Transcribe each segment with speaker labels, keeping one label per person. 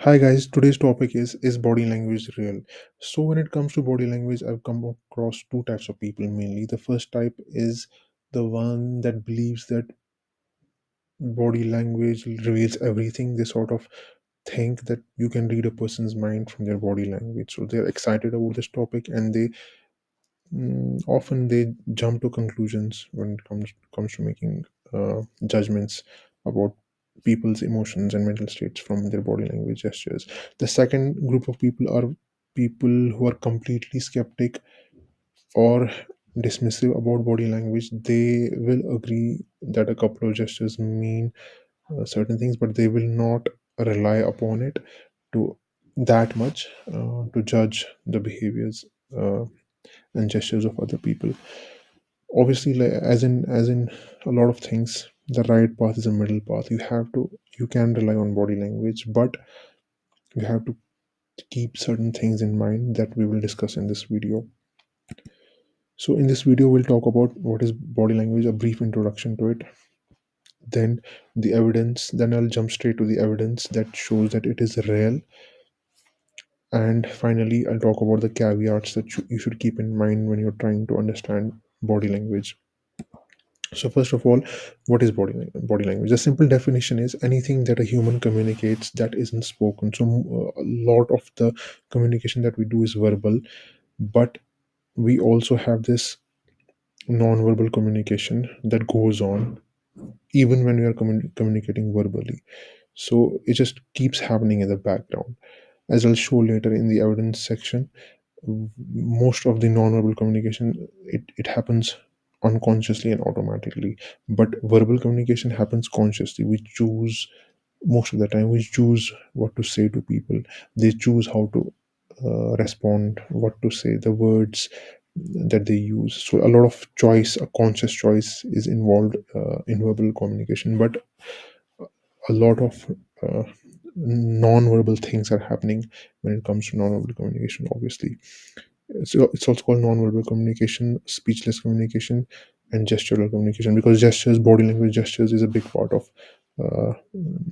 Speaker 1: Hi guys, today's topic is body language real? So when it comes to body language, I've come across two types of people mainly. The first type is the one that believes that body language reveals everything. They sort of think that you can read a person's mind from their body language. So they're excited about this topic and they often they jump to conclusions when it comes to making judgments about people's emotions and mental states from their body language gestures. The second group of people are people who are completely skeptic or dismissive about body language. They will agree that a couple of gestures mean certain things, but they will not rely upon it to that much to judge the behaviors and gestures of other people. Obviously, like, as in a lot of things, the right path is a middle path. You can rely on body language, but you have to keep certain things in mind that we will discuss in this video. So in this video we'll talk about what is body language, a brief introduction to it, then the evidence, then I'll jump straight to the evidence that shows that it is real, and finally I'll talk about the caveats that you should keep in mind when you're trying to understand body language. So first of all, what is body language? The simple definition is anything that a human communicates that isn't spoken. So a lot of the communication that we do is verbal, but we also have this non-verbal communication that goes on even when we are communicating verbally. So it just keeps happening in the background. As I'll show later in the evidence section, most of the non-verbal communication, it happens unconsciously and automatically, but verbal communication happens consciously. We choose, most of the time we choose what to say to people. They choose how to respond, what to say, the words that they use. So a lot of choice, a conscious choice is involved in verbal communication, but a lot of non-verbal things are happening when it comes to non-verbal communication, obviously. So it's also called non-verbal communication, speechless communication, and gestural communication, because gestures, body language gestures, is a big part of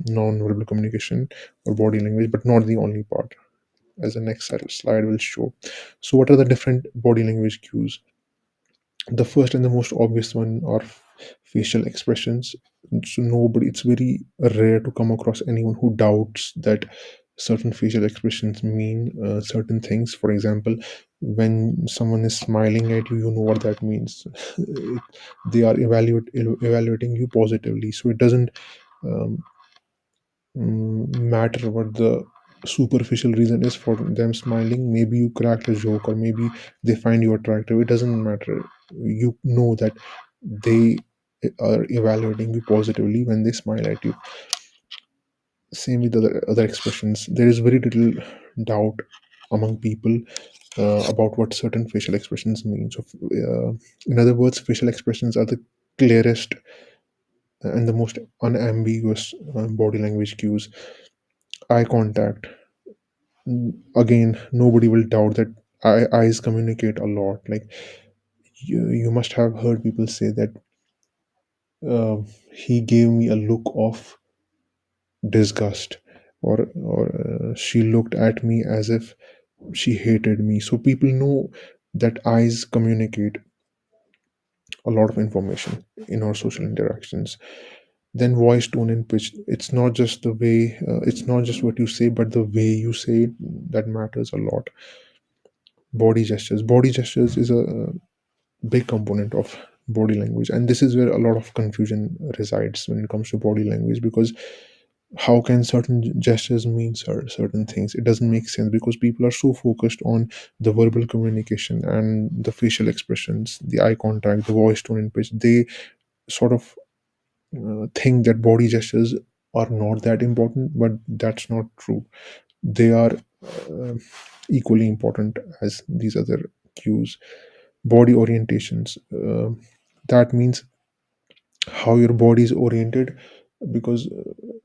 Speaker 1: non-verbal communication or body language, but not the only part, as the next slide will show. So what are the different body language cues? The first and the most obvious one are facial expressions. So nobody, it's very rare to come across anyone who doubts that certain facial expressions mean certain things. For example, when someone is smiling at you, you know what that means. They are evaluating you positively, so it doesn't um, matter what the superficial reason is for them smiling. Maybe you cracked a joke, or maybe they find you attractive. It doesn't matter. You know that they are evaluating you positively when they smile at you. Same with other expressions. There is very little doubt among people about what certain facial expressions mean. So in other words, facial expressions are the clearest and the most unambiguous body language cues. Eye contact, again, nobody will doubt that eyes communicate a lot. Like, you must have heard people say that he gave me a look of disgust, or she looked at me as if she hated me. So people know that eyes communicate a lot of information in our social interactions. Then voice tone and pitch, it's not just the way, it's not just what you say, but the way you say it, that matters a lot. Body gestures is a big component of body language, and this is where a lot of confusion resides when it comes to body language, because how can certain gestures mean certain things? It doesn't make sense, because people are so focused on the verbal communication and the facial expressions, the eye contact, the voice tone and pitch. They sort of think that body gestures are not that important, but that's not true. They are uh, equally important as these other cues. Body orientations, that means how your body is oriented, because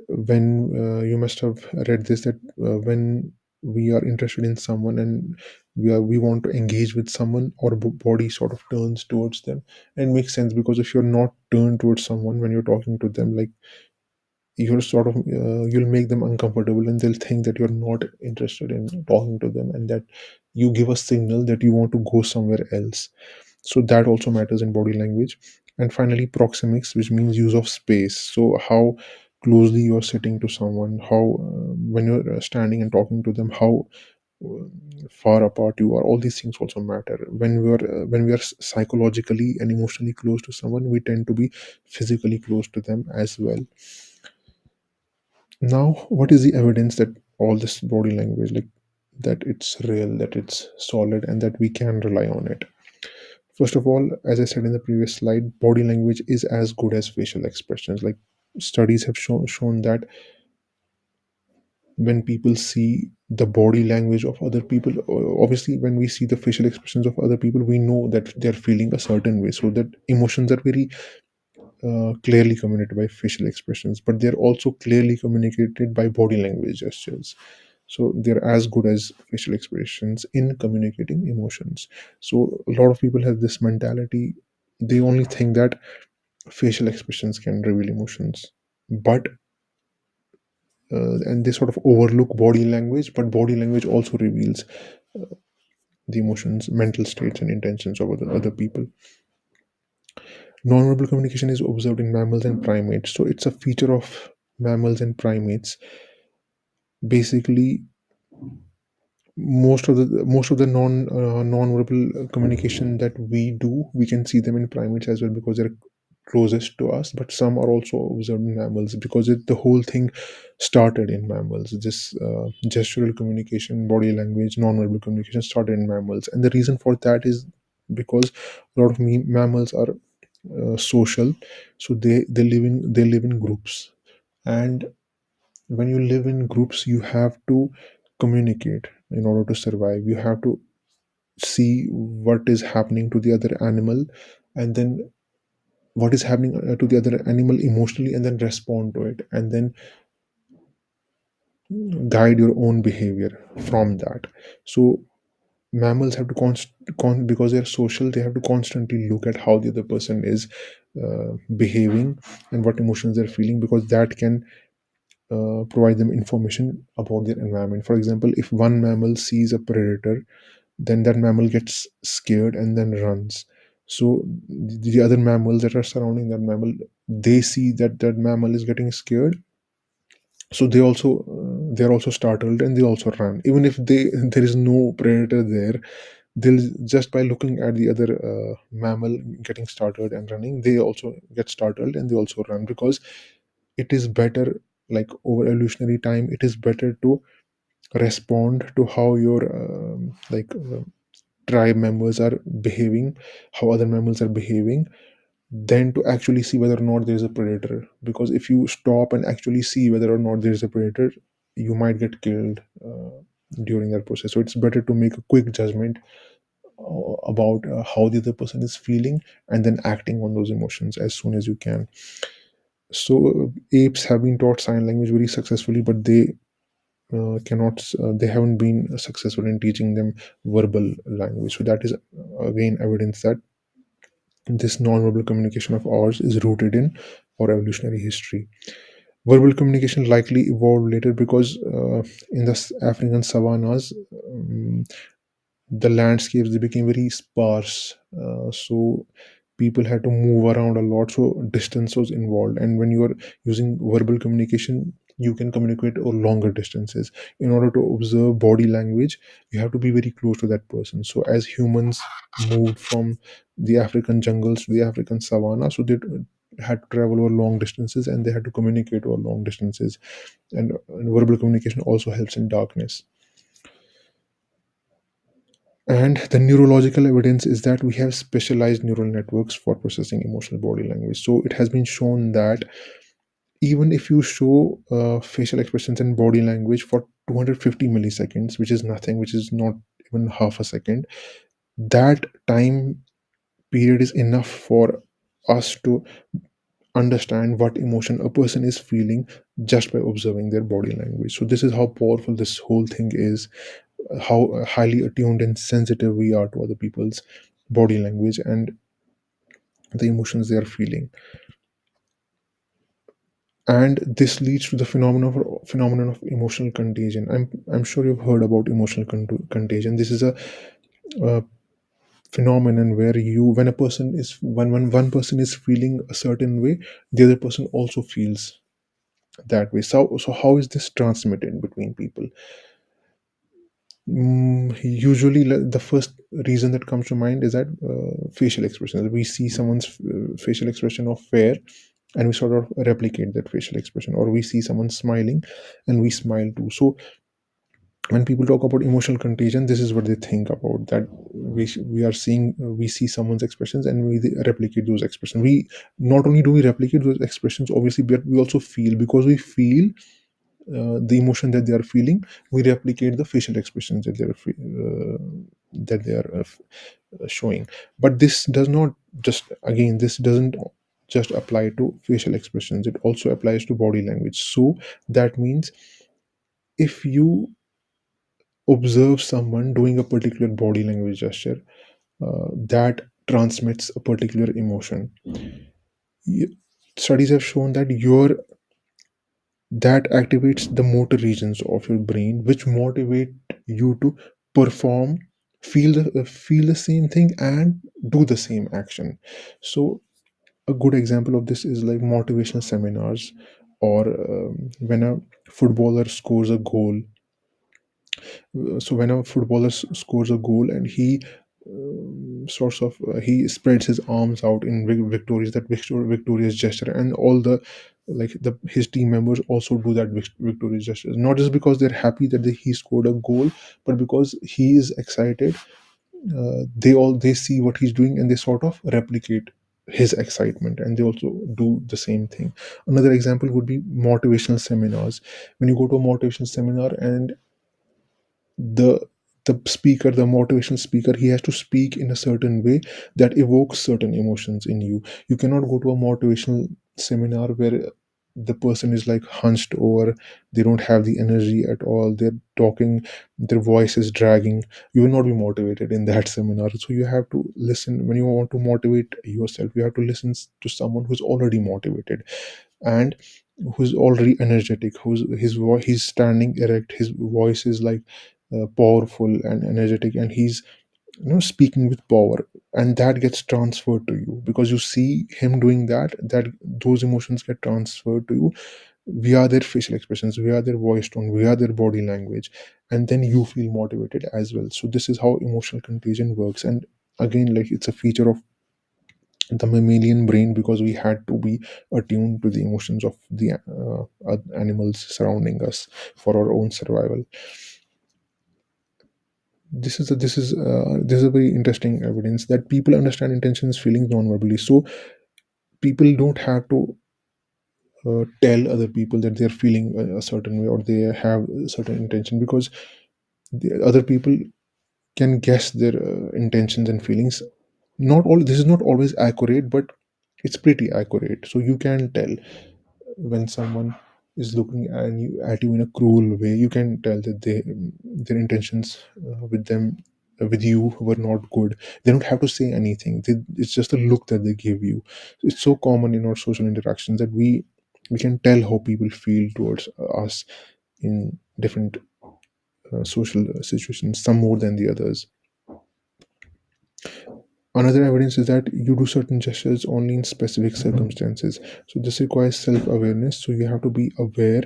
Speaker 1: when you must have read this, that when we are interested in someone and we want to engage with someone, our body sort of turns towards them. And it makes sense, because if you're not turned towards someone when you're talking to them, like, you're sort of you'll make them uncomfortable, and they'll think that you're not interested in talking to them, and that you give a signal that you want to go somewhere else. So that also matters in body language. And finally, proxemics, which means use of space. So how closely you're sitting to someone, how when you're standing and talking to them, how uh, far apart you are. All these things also matter. When we are psychologically and emotionally close to someone, we tend to be physically close to them as well. Now, what is the evidence that all this body language, like, that it's real, that it's solid, and that we can rely on it? First of all, as I said in the previous slide, body language is as good as facial expressions. Like, studies have shown that when people see the body language of other people, obviously when we see the facial expressions of other people, we know that they're feeling a certain way. So that emotions are very clearly communicated by facial expressions, but they're also clearly communicated by body language gestures. So they're as good as facial expressions in communicating emotions. So a lot of people have this mentality. They only think that facial expressions can reveal emotions, but and they sort of overlook body language, but body language also reveals the emotions, mental states, and intentions of other people. Nonverbal communication is observed in mammals and primates. So it's a feature of mammals and primates. Basically, most of the non-verbal communication that we do, we can see them in primates as well, because they're closest to us. But some are also observed in mammals, because the whole thing started in mammals. This gestural communication, body language, non-verbal communication started in mammals, and the reason for that is because a lot of mammals are social. So they live in groups, and when you live in groups, you have to communicate in order to survive. You have to see what is happening to the other animal, and then what is happening to the other animal emotionally, and then respond to it, and then guide your own behavior from that. So mammals have to because they're social, they have to constantly look at how the other person is behaving and what emotions they're feeling, because that can provide them information about their environment. For example, if one mammal sees a predator, then that mammal gets scared and then runs. So the other mammals that are surrounding that mammal, they see that that mammal is getting scared, so they're also startled, and they also run. Even if there is no predator there, they'll, just by looking at the other mammal getting startled and running, they also get startled and they also run, because it is better, like over evolutionary time, it is better to respond to how your tribe members are behaving, how other mammals are behaving, than to actually see whether or not there is a predator. Because if you stop and actually see whether or not there is a predator, you might get killed during that process. So it's better to make a quick judgment about how the other person is feeling, and then acting on those emotions as soon as you can. So apes have been taught sign language very successfully, but cannot they haven't been successful in teaching them verbal language. So that is again evidence that this non-verbal communication of ours is rooted in our evolutionary history. Verbal communication likely evolved later, because in the African savannas, the landscapes, they became very sparse. So people had to move around a lot, so distance was involved. And when you are using verbal communication, you can communicate over longer distances. In order to observe body language, you have to be very close to that person. So as humans moved from the African jungles to the African savanna, so they had to travel over long distances, and they had to communicate over long distances. And verbal communication also helps in darkness. And the neurological evidence is that we have specialized neural networks for processing emotional body language. So it has been shown that even if you show facial expressions and body language for 250 milliseconds, which is nothing, which is not even half a second, that time period is enough for us to understand what emotion a person is feeling just by observing their body language. So this is how powerful this whole thing is, how highly attuned and sensitive we are to other people's body language and the emotions they are feeling. and this leads to the phenomenon of emotional contagion. I'm sure you've heard about emotional contagion. This is a uh, phenomenon where when a person is when one person is feeling a certain way, the other person also feels that way. So how is this transmitted between people? Usually, the first reason that comes to mind is that facial expressions. We see someone's facial expression of fear, and we sort of replicate that facial expression, or we see someone smiling, and we smile too. So when people talk about emotional contagion, this is what they think about, that we are seeing we see someone's expressions and we replicate those expressions. We not only do we replicate those expressions, obviously, but we also feel, because we feel the emotion that they are feeling, we replicate the facial expressions that they are showing. But this does not just, again, this doesn't just apply to facial expressions, it also applies to body language. So that means if you observe someone doing a particular body language gesture that transmits a particular emotion, y- studies have shown that that activates the motor regions of your brain, which motivate you to perform, feel the same thing and do the same action. So a good example of this is like motivational seminars, or when a footballer scores a goal. So when a footballer scores a goal, and he he spreads his arms out in victorious, that victorious gesture, and all the his team members also do that victorious gesture, not just because they're happy that he scored a goal, but because he is excited. They see what he's doing, and they sort of replicate his excitement, and they also do the same thing. Another example would be motivational seminars. When you go to a motivational seminar, and the the motivational speaker, he has to speak in a certain way that evokes certain emotions in you. You cannot go to a motivational seminar where the person is like hunched over, they don't have the energy at all, they're talking, their voice is dragging. You will not be motivated in that seminar. So you have to listen. When you want to motivate yourself, you have to listen to someone who's already motivated, and who's already energetic, he's standing erect, his voice is like powerful and energetic, and he's speaking with power, and that gets transferred to you because you see him doing that those emotions get transferred to you via their facial expressions, via their voice tone, via their body language, and then you feel motivated as well. So this is how emotional contagion works. And again, like, it's a feature of the mammalian brain, because we had to be attuned to the emotions of the animals surrounding us for our own survival. This is a very interesting evidence that people understand intentions, feelings non-verbally. So people don't have to tell other people that they're feeling a certain way or they have a certain intention, because the other people can guess their intentions and feelings. Not all This is not always accurate, but it's pretty accurate. So you can tell when someone is looking at you in a cruel way. You can tell that their intentions with you were not good. They don't have to say anything. It's just a look that they give you. It's so common in our social interactions that we can tell how people feel towards us in different social situations, some more than the others. Another evidence is that you do certain gestures only in specific circumstances. So this requires self-awareness. So you have to be aware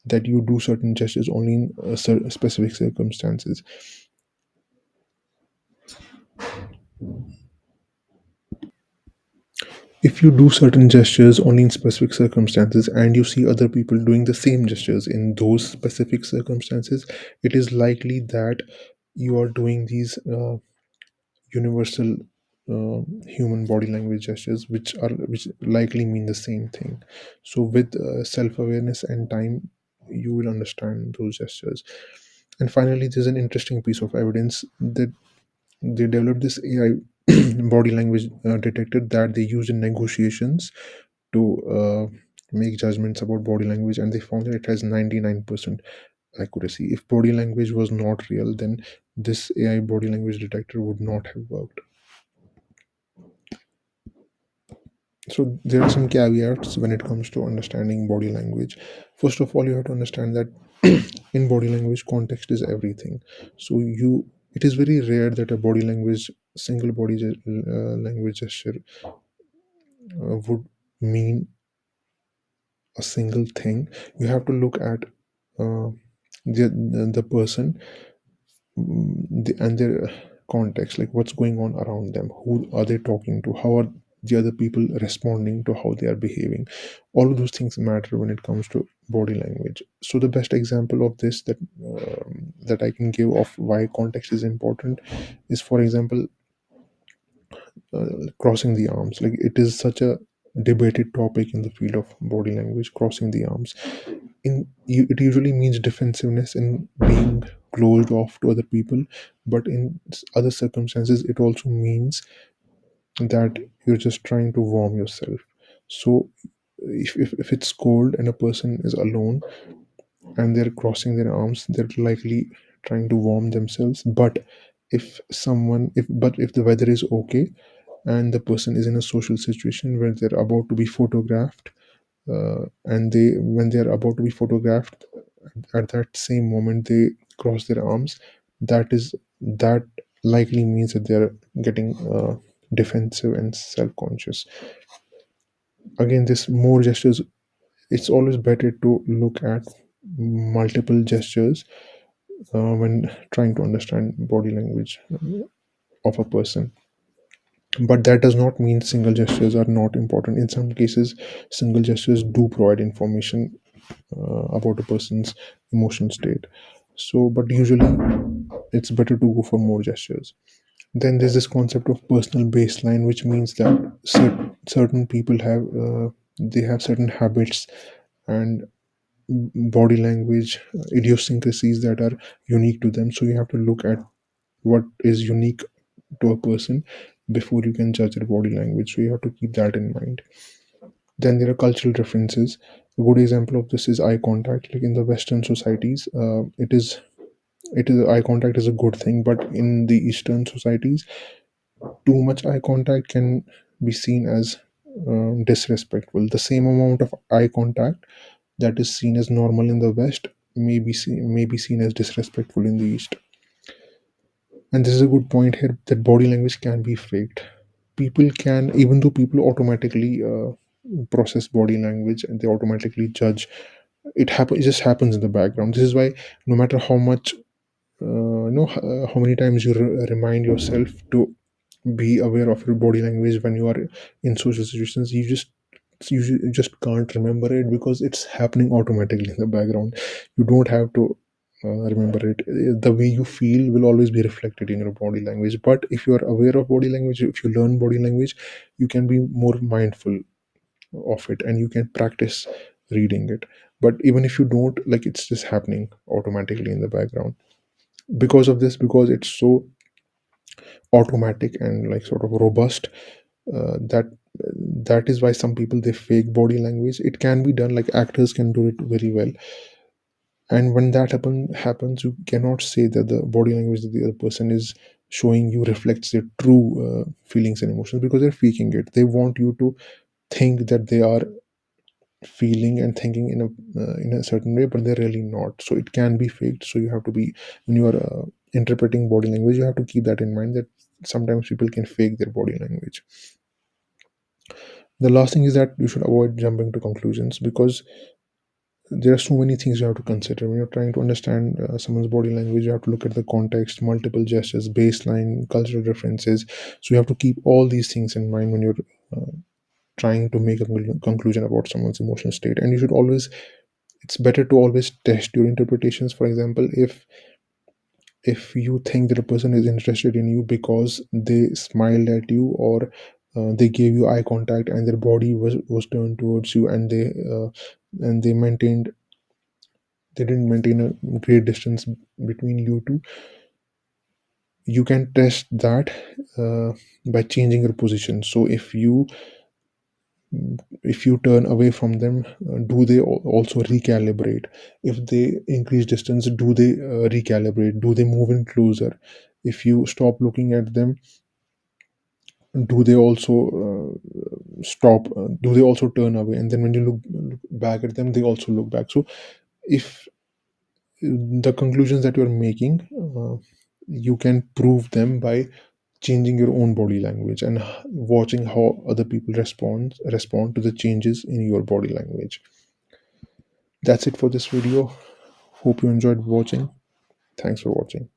Speaker 1: that you do certain gestures only in specific circumstances. If you do certain gestures only in specific circumstances and you see other people doing the same gestures in those specific circumstances, it is likely that you are doing these universal human body language gestures, which likely mean the same thing. So with self-awareness and time, you will understand those gestures. And finally, there's an interesting piece of evidence that they developed this AI body language detector that they use in negotiations to make judgments about body language, and they found that it has 99% accuracy. If body language was not real, then this AI body language detector would not have worked. So there are some caveats when it comes to understanding body language. First of all, you have to understand that in body language, context is everything. So it is very rare that a body language, single language gesture would mean a single thing. You have to look at uh, the person, and their context, like what's going on around them, who are they talking to, how are the other people responding to how they are behaving. All of those things matter when it comes to body language. So the best example of this that I can give of why context is important is, for example, crossing the arms. Like, it is such a debated topic in the field of body language. Crossing the arms, it usually means defensiveness and being closed off to other people, but in other circumstances it also means that you're just trying to warm yourself. So if it's cold and a person is alone and they're crossing their arms, they're likely trying to warm themselves. But if the weather is okay and the person is in a social situation where they're about to be photographed, and they when they are about to be photographed, at that same moment they cross their arms, that likely means that they're getting defensive and self-conscious. Again, this more gestures, it's always better to look at multiple gestures when trying to understand body language of a person. But that does not mean single gestures are not important. In some cases, single gestures do provide information about a person's emotional state. So, but usually it's better to go for more gestures. Then there's this concept of personal baseline, which means that certain people have certain habits and body language idiosyncrasies that are unique to them. So you have to look at what is unique to a person before you can judge their body language. So you have to keep that in mind. Then there are cultural differences. A good example of this is eye contact. Like in the Western societies, it is eye contact is a good thing, but in the Eastern societies, too much eye contact can be seen as disrespectful. The same amount of eye contact that is seen as normal in the West may be seen as disrespectful in the East. And this is a good point here, that body language can be faked. People can, even though people automatically process body language and they automatically judge, it just happens in the background. This is why no matter how much how many times you remind yourself to be aware of your body language when you are in social situations, you just can't remember it because it's happening automatically in the background. You don't have to remember it. The way you feel will always be reflected in your body language. But if you are aware of body language, if you learn body language, you can be more mindful of it and you can practice reading it. But even if you don't, like, it's just happening automatically in the background. Because of this, because it's so automatic and like sort of robust, that is why some people, they fake body language. It can be done, like actors can do it very well. And when that happens, you cannot say that the body language that the other person is showing you reflects their true feelings and emotions, because they're faking it. They want you to think that they are feeling and thinking in a certain way, but they're really not. So it can be faked. So you have to be, when you are interpreting body language, you have to keep that in mind, that sometimes people can fake their body language. The last thing is that you should avoid jumping to conclusions, because there are so many things you have to consider when you're trying to understand someone's body language. You have to look at the context, multiple gestures, baseline, cultural differences. So you have to keep all these things in mind when you're uh, trying to make a conclusion about someone's emotional state. And you should always, it's better to always test your interpretations. For example, if you think that a person is interested in you because they smiled at you, or they gave you eye contact and their body was turned towards you, and they didn't maintain a great distance between you two, you can test that by changing your position. So if you turn away from them, do they also recalibrate? If they increase distance, do they recalibrate? Do they move in closer? If you stop looking at them, Do they also stop? Do they also turn away? And then when you look back at them, they also look back. So if the conclusions that you're making, you can prove them by changing your own body language and watching how other people respond to the changes in your body language. That's it for this video. Hope you enjoyed watching. Thanks for watching.